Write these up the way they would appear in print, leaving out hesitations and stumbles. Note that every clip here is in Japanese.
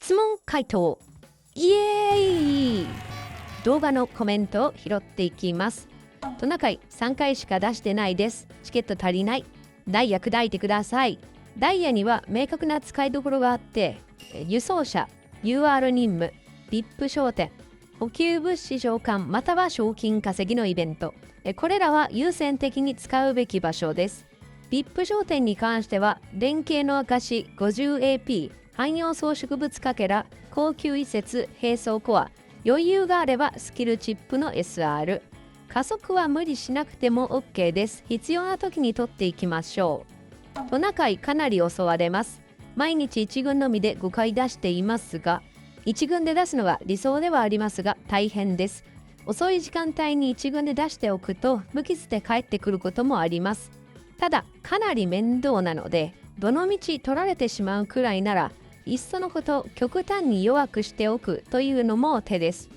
質問回答イエーイ。動画のコメントを拾っていきます。トナカイ3回しか出してないです。チケット足りない。ダイヤ砕いてください。ダイヤには明確な使いどころがあって、輸送車、UR 任務、VIP 商店、補給物資召喚または賞金稼ぎのイベント。これらは優先的に使うべき場所です。VIP 商店に関しては、連携の証 50AP、汎用装飾物かけら、高級移設、並走コア、余裕があればスキルチップの SR。加速は無理しなくても OK です。必要な時に取っていきましょう。トナカイかなり襲われます。毎日1軍のみで5回出していますが、1軍で出すのが理想ではありますが大変です。遅い時間帯に1軍で出しておくと無傷で帰ってくることもあります。ただかなり面倒なので、どの道取られてしまうくらいならいっそのこと極端に弱くしておくというのも手です。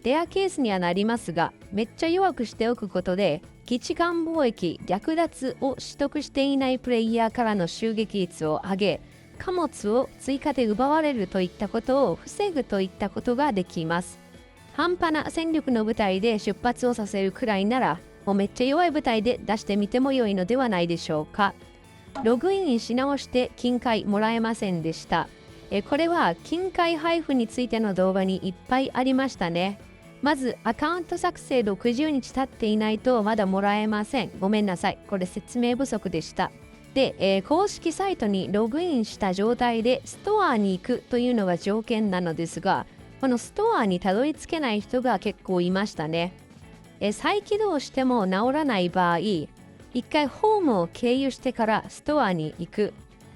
レアケースにはなりますが、めっちゃ弱くしておくことで基地間貿易略奪を取得していないプレイヤーからの襲撃率を上げ、貨物を追加で奪われるといったことを防ぐといったことができます。半端な戦力の部隊で出発をさせるくらいなら、もうめっちゃ弱い部隊で出してみても良いのではないでしょうか。ログインし直して金塊もらえませんでした。これは金塊配布についての動画にいっぱいありましたね。まずアカウント作成60日経っていないとまだもらえません。ごめんなさい。これ説明不足でした。で、公式サイトにログインした状態でストアに行くというのが条件なのですが、このストアにたどり着けない人が結構いましたね。再起動しても治らない場合、一回ホームを経由してからストアに行く。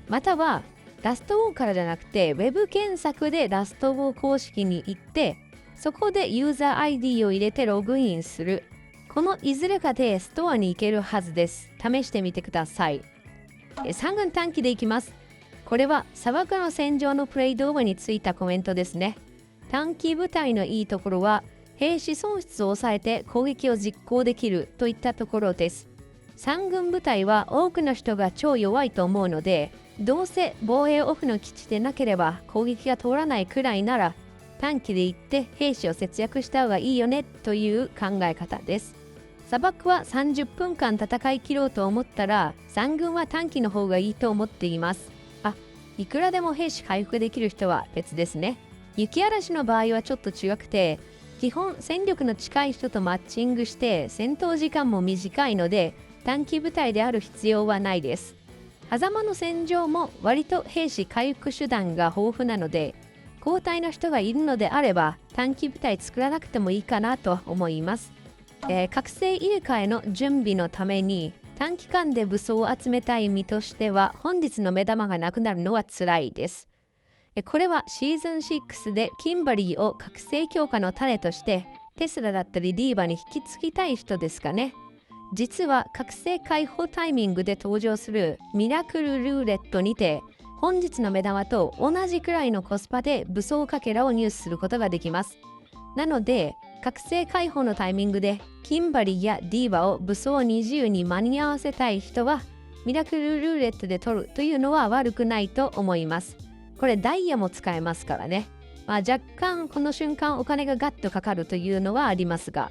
またはラストウォーからじゃなくてウェブ検索でラストウォー公式に行って、そこでユーザー ID を入れてログインする。このいずれかでストアに行けるはずです。試してみてください。3軍短期でいきます。これは砂漠の戦場のプレイ動画についたコメントですね。短期部隊のいいところは兵士損失を抑えて攻撃を実行できるといったところです。3軍部隊は多くの人が超弱いと思うので、どうせ防衛オフの基地でなければ攻撃が通らないくらいなら短期で行って兵士を節約した方がいいよねという考え方です。砂漠は30分間戦い切ろうと思ったら3軍は短期の方がいいと思っています。いくらでも兵士回復できる人は別ですね。雪嵐の場合はちょっと違くて、基本戦力の近い人とマッチングして戦闘時間も短いので短期部隊である必要はないです。狭間の戦場も割と兵士回復手段が豊富なので、交代の人がいるのであれば短期部隊作らなくてもいいかなと思います。覚醒入れ替えの準備のために短期間で武装を集めたい身としては本日の目玉がなくなるのは辛いです。これはシーズン6でキンバリーを覚醒強化の種としてテスラだったりディーバに引き継ぎたい人ですかね。実は覚醒解放タイミングで登場するミラクルルーレットにて本日の目玉と同じくらいのコスパで武装かけらを入手することができます。なので覚醒解放のタイミングでキンバリーやディーバを武装20に間に合わせたい人はミラクルルーレットで取るというのは悪くないと思います。これダイヤも使えますからね。若干この瞬間お金がガッとかかるというのはありますが、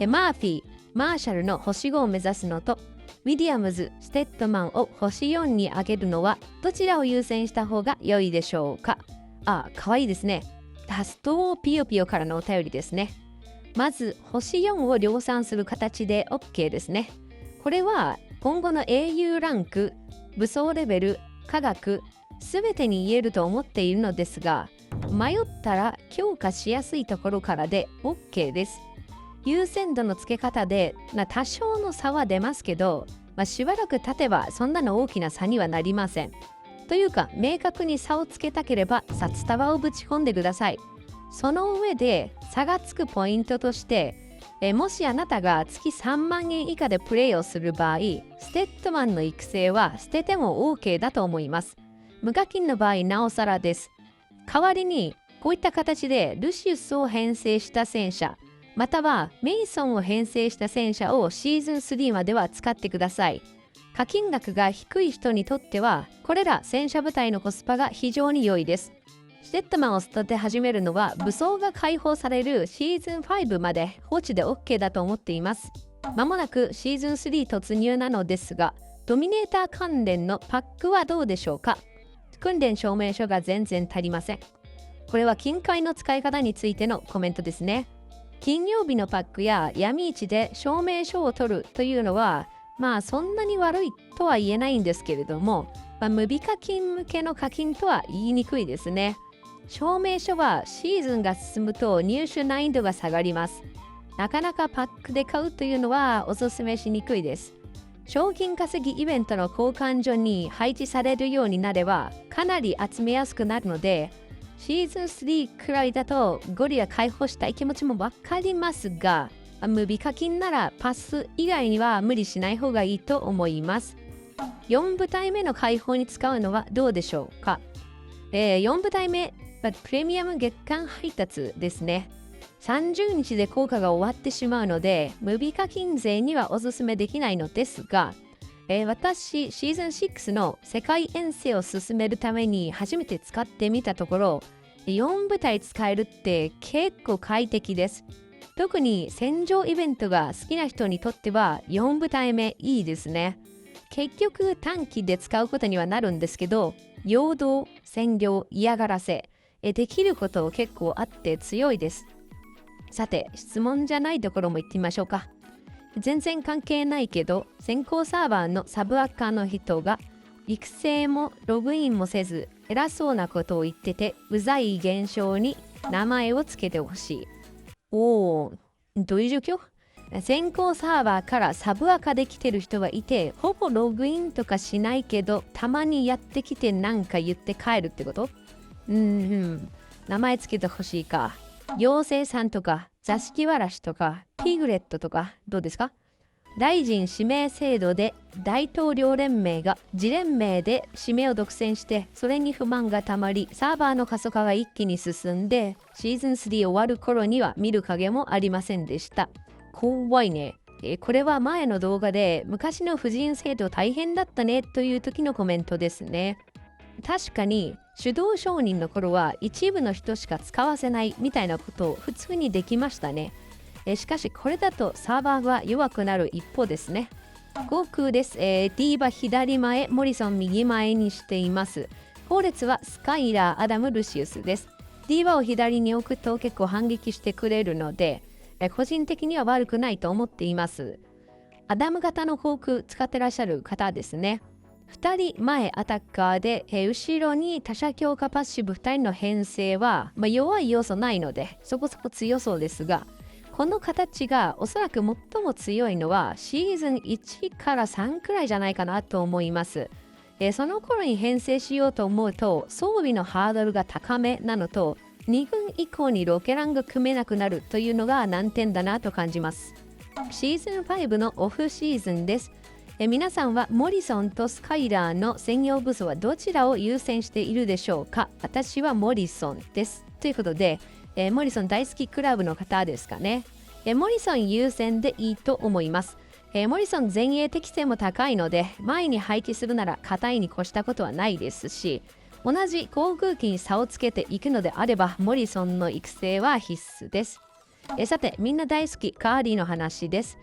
マーフィー、マーシャルの星5を目指すのとウィリアムズ、ステッドマンを星4に上げるのはどちらを優先した方が良いでしょうか。かわいいですね。ダストーピヨピヨからのお便りですね。まず星4を量産する形で OK ですね。これは今後の英雄ランク、武装レベル、科学、すべてに言えると思っているのですが、迷ったら強化しやすいところからで OK です。優先度の付け方で多少の差は出ますけど、しばらく経てばそんなの大きな差にはなりません。というか明確に差をつけたければ札束をぶち込んでください。その上で差がつくポイントとして、もしあなたが月3万円以下でプレイをする場合、ステッドマンの育成は捨てても OK だと思います。無課金の場合なおさらです。代わりにこういった形でルシウスを編成した戦車、またはメイソンを編成した戦車をシーズン3までは使ってください。課金額が低い人にとってはこれら戦車部隊のコスパが非常に良いです。ステッドマンを育て始めるのは武装が解放されるシーズン5まで放置で OK だと思っています。まもなくシーズン3突入なのですが、ドミネーター関連のパックはどうでしょうか？訓練証明書が全然足りません。これは金塊の使い方についてのコメントですね。金曜日のパックや闇市で証明書を取るというのは、そんなに悪いとは言えないんですけれども、無備課金向けの課金とは言いにくいですね。証明書はシーズンが進むと入手難易度が下がります。なかなかパックで買うというのはおすすめしにくいです。賞金稼ぎイベントの交換所に配置されるようになればかなり集めやすくなるので、シーズン3くらいだとゴリラ解放したい気持ちもわかりますが、無備課金ならパス以外には無理しない方がいいと思います。4部隊目の解放に使うのはどうでしょうか。4部隊目、プレミアム月間配達ですね。30日で効果が終わってしまうので、無備課金税にはおすすめできないのですが、私、シーズン6の世界遠征を進めるために初めて使ってみたところ、4部隊使えるって結構快適です。特に戦場イベントが好きな人にとっては4部隊目いいですね。結局短期で使うことにはなるんですけど、陽動、占領、嫌がらせ、できること結構あって強いです。さて、質問じゃないところも言ってみましょうか。全然関係ないけど、先行サーバーのサブアカの人が育成もログインもせず偉そうなことを言ってて、うざい現象に名前をつけてほしい。どういう状況？先行サーバーからサブアカで来てる人はいて、ほぼログインとかしないけど、たまにやってきてなんか言って帰るってこと？名前つけてほしいか。妖精さんとか座敷わらしとかピグレットとかどうですか？大臣指名制度で大統領連盟が自連盟で指名を独占して、それに不満がたまりサーバーの過疎化が一気に進んで、シーズン3終わる頃には見る影もありませんでした。怖いね。これは前の動画で昔の婦人制度大変だったねという時のコメントですね。確かに手動承認の頃は一部の人しか使わせないみたいなことを普通にできましたね。しかしこれだとサーバーが弱くなる一方ですね。航空です。ディーバ左前、モリソン右前にしています。後列はスカイラー、アダム、ルシウスです。ディーバを左に置くと結構反撃してくれるので、個人的には悪くないと思っています。アダム型の航空使ってらっしゃる方ですね。2人前アタッカーで、後ろに他者強化パッシブ2人の編成は、弱い要素ないのでそこそこ強そうですが、この形がおそらく最も強いのはシーズン1から3くらいじゃないかなと思います。その頃に編成しようと思うと装備のハードルが高めなのと、2軍以降にロケランが組めなくなるというのが難点だなと感じます。シーズン5のオフシーズンです。皆さんはモリソンとスカイラーの専用武装はどちらを優先しているでしょうか？私はモリソンです。ということで、モリソン大好きクラブの方ですかね。モリソン優先でいいと思います。モリソン前衛適性も高いので、前に配置するなら硬いに越したことはないですし、同じ航空機に差をつけていくのであれば、モリソンの育成は必須です。さて、みんな大好きカーリーの話です。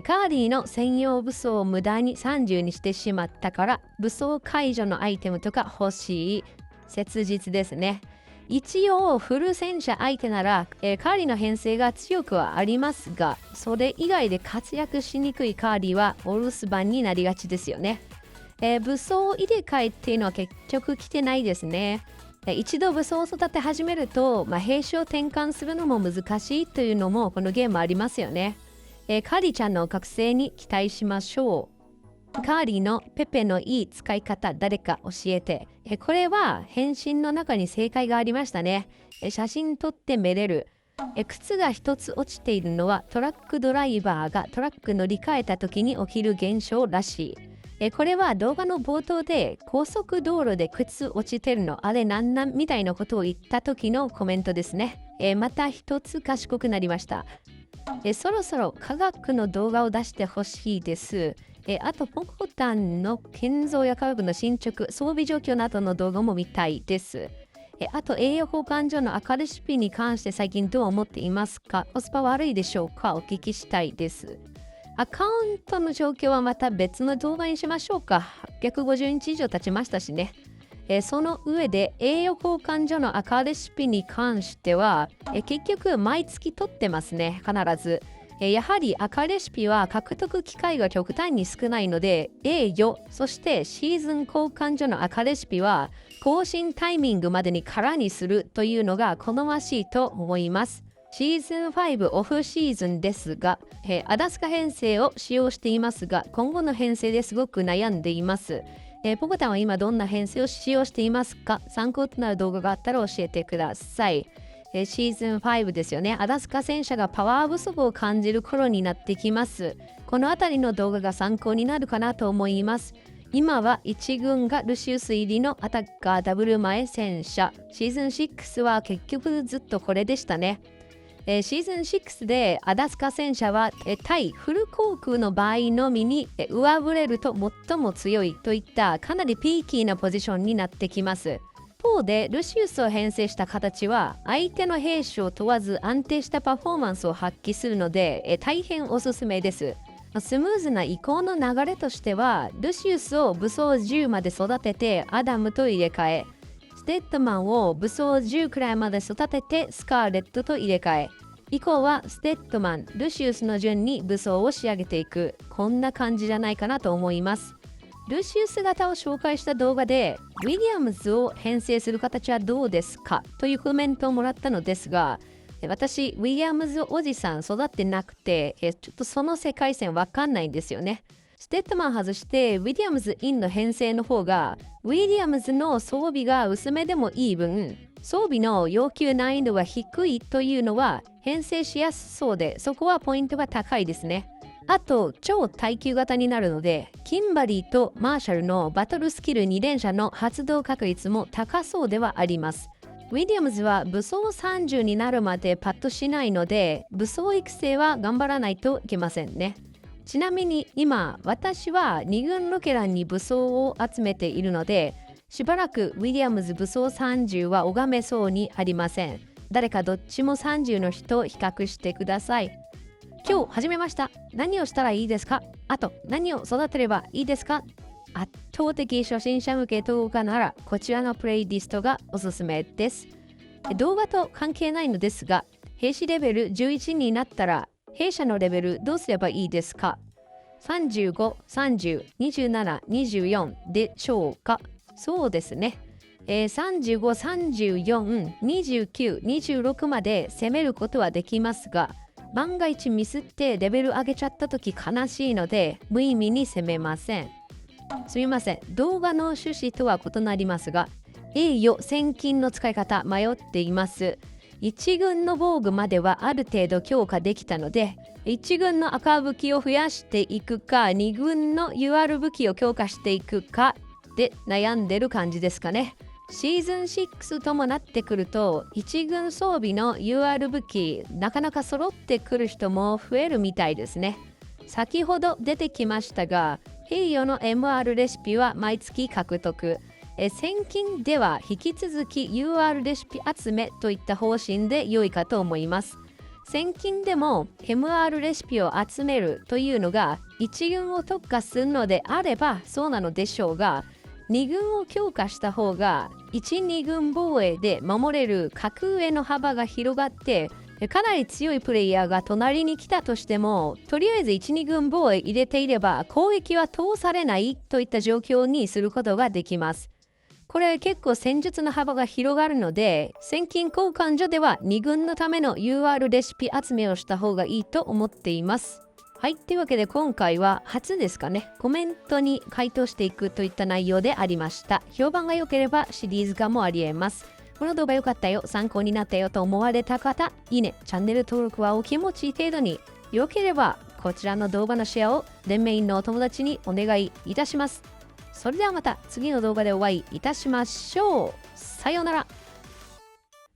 カーリーの専用武装を無駄に30にしてしまったから、武装解除のアイテムとか欲しい。切実ですね。一応フル戦車相手なら、カーリーの編成が強くはありますが、それ以外で活躍しにくいカーリーはお留守番になりがちですよね。武装入れ替えっていうのは結局来てないですね。一度武装を育て始めると、兵種を転換するのも難しいというのもこのゲームありますよね。カーリーちゃんの覚醒に期待しましょう。カーリーのペペのいい使い方誰か教えて。これは変身の中に正解がありましたね。写真撮ってめれる。靴が一つ落ちているのはトラックドライバーがトラック乗り換えた時に起きる現象らしい。これは動画の冒頭で高速道路で靴落ちてるのあれなんなんみたいなことを言った時のコメントですね。また一つ賢くなりました。そろそろ科学の動画を出してほしいです。あとポコタンの建造や科学の進捗、装備状況などの動画も見たいです。あと栄養交換所の赤レシピに関して最近どう思っていますか？コスパ悪いでしょうか？お聞きしたいです。アカウントの状況はまた別の動画にしましょうか。850日以上経ちましたしね。その上で栄養交換所の赤レシピに関しては、結局毎月取ってますね、必ず。やはり赤レシピは獲得機会が極端に少ないので、栄養、そしてシーズン交換所の赤レシピは更新タイミングまでに空にするというのが好ましいと思います。シーズン5オフシーズンですが、アダスカ編成を使用していますが、今後の編成ですごく悩んでいます。ポコタンは今どんな編成を使用していますか？参考となる動画があったら教えてください。シーズン5ですよね。アダスカ戦車がパワー不足を感じる頃になってきます。このあたりの動画が参考になるかなと思います。今は1軍がルシウス入りのアタッカーダブル前戦車。シーズン6は結局ずっとこれでしたね。シーズン6でアダスカ戦車は対フル航空の場合のみに上振れると最も強いといったかなりピーキーなポジションになってきます。一方でルシウスを編成した形は相手の兵士を問わず安定したパフォーマンスを発揮するので大変おすすめです。スムーズな移行の流れとしてはルシウスを武装10まで育ててアダムと入れ替え、ステッドマンを武装10くらいまで育ててスカーレットと入れ替え、以降はステッドマン、ルシウスの順に武装を仕上げていく、こんな感じじゃないかなと思います。ルシウス型を紹介した動画でウィリアムズを編成する形はどうですかというコメントをもらったのですが、私ウィリアムズおじさん育ってなくてちょっとその世界線わかんないんですよね。ステッドマン外してウィリアムズインの編成の方がウィリアムズの装備が薄めでもいい分装備の要求難易度が低いというのは編成しやすそうで、そこはポイントが高いですね。あと超耐久型になるのでキンバリーとマーシャルのバトルスキル2連射の発動確率も高そうではあります。ウィリアムズは武装30になるまでパッとしないので武装育成は頑張らないといけませんね。ちなみに今私は2軍ロケランに武装を集めているのでしばらくウィリアムズ武装30は拝めそうにありません。誰かどっちも30の人比較してください。今日始めました。何をしたらいいですか？あと何を育てればいいですか？圧倒的初心者向け動画ならこちらのプレイリストがおすすめです。動画と関係ないのですが、兵士レベル11になったら弊社のレベルどうすればいいですか？ 35、30、27、24でしょうか？そうですね。35、34、29、26まで攻めることはできますが、万が一ミスってレベル上げちゃった時悲しいので無意味に攻めません。すみません。動画の趣旨とは異なりますが、栄誉、戦金の使い方迷っています。1軍の防具まではある程度強化できたので1軍の赤武器を増やしていくか2軍の UR 武器を強化していくかで悩んでる感じですかね。シーズン6ともなってくると1軍装備の UR 武器なかなか揃ってくる人も増えるみたいですね。先ほど出てきましたが平与の MR レシピは毎月獲得、戦金では引き続き UR レシピ集めといった方針で良いかと思います。戦金でも MR レシピを集めるというのが1軍を特化するのであればそうなのでしょうが、2軍を強化した方が1、2軍防衛で守れる格上の幅が広がってかなり強いプレイヤーが隣に来たとしてもとりあえず1、2軍防衛入れていれば攻撃は通されないといった状況にすることができます。これ結構戦術の幅が広がるので戦金交換所では2軍のための UR レシピ集めをした方がいいと思っています。はい、というわけで今回は初ですかね、コメントに回答していくといった内容でありました。評判が良ければシリーズ化もありえます。この動画良かったよ、参考になったよと思われた方、いいね、チャンネル登録はお気持ち程度に、良ければこちらの動画のシェアを連盟員のお友達にお願いいたします。それではまた次の動画でお会いいたしましょう。さようなら。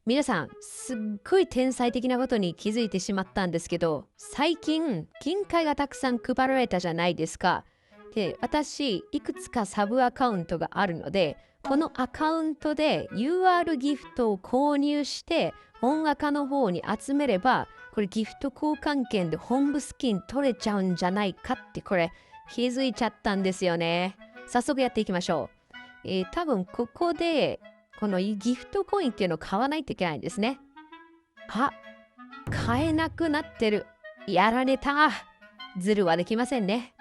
皆さん、すっごい天才的なことに気づいてしまったんですけど、最近、金塊がたくさん配られたじゃないですか。で、私、いくつかサブアカウントがあるので、このアカウントで UR ギフトを購入して本赤の方に集めれば、これギフト交換券で本部スキン取れちゃうんじゃないかって、これ気づいちゃったんですよね。早速やっていきましょう。多分ここでこのギフトコインっていうのを買わないといけないんですね。あ、買えなくなってる。やられた。ズルはできませんね。